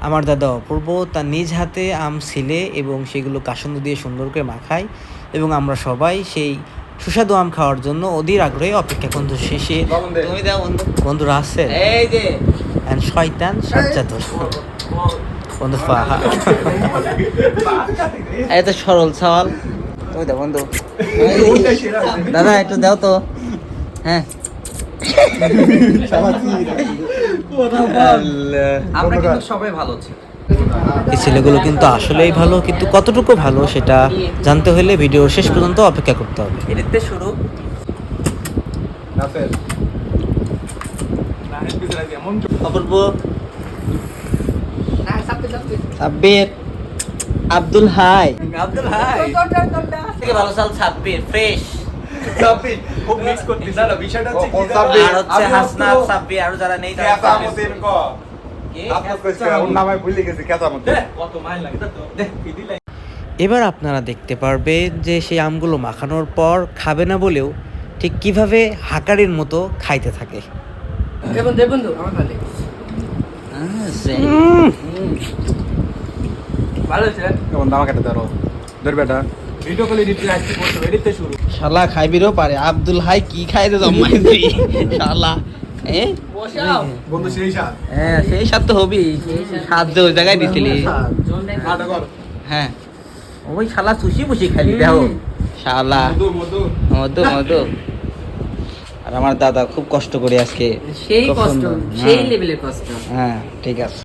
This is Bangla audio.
আমার দাদা অপূর্ব তার নিজ হাতে আম ছিলে এবং সেগুলো কাসন্দ দিয়ে সুন্দর করে মাখায় এবং আমরা সবাই সেই সুস্বাদু আম খাওয়ার জন্য অধীর আগ্রহে অপেক্ষা করতে শেষে তুমি দাও বন্ধু রাসেল এই যে এন্ড শয়তান সাজ্জাদ বন্ধু ফাহা এত সরল সওয়াল তুমি দাও বন্ধু দাদা একটু দাও তো হ্যাঁ আমরা কিন্তু সবাই ভালো আছি। এই ছেলেগুলো কিন্তু আসলেই ভালো, কিন্তু কতটুকু ভালো সেটা জানতে হলে ভিডিও শেষ পর্যন্ত অপেক্ষা করতে হবে। এদিকে শুরু অপূর্ব, সাব্বির, আব্দুল হাই থেকে ভালো চাল সাব্বির ফ্রেশ খুব মিক্স করতেছ না বিষয়টা হচ্ছে কি আর হচ্ছে হাসনাত সাব্বির আর যারা নেই তারা কেসামতের ক আপনার কইছে ওর নামে ভুলে গেছে কেসামত কত মাইল লাগে তো দেখ দিদি লাই এবার আপনারা দেখতে পারবেন যে সেই আমগুলো মাখানোর পর খাবে না বলেও ঠিক কিভাবে হাকারির মতো খাইতে থাকে। বন্ধু আমার ভালো ভালো আছে কেমন দাম কাটে ধরো ধর বেটা ভিডিও কলে দিতে আসছি বলতো এদিকে শুরু শালা খাইবিরও পারে আব্দুল হাই কি খাইতে জমাইছি শালা বসাও বন্ধু সেই সাথ হ্যাঁ সেই স্বাদ তো হবেই, স্বাদ যে ওই জায়গায় দিছিলি। কাটা কর হ্যাঁ ওই শালা সুশি বুশি খাইলি দেখো শালা মধু মধু মধু মধু। আর আমার দাদা খুব কষ্ট করে আজকে সেই কষ্ট, হ্যাঁ। সেই লেভেলের কষ্ট। হ্যাঁ ঠিক আছে।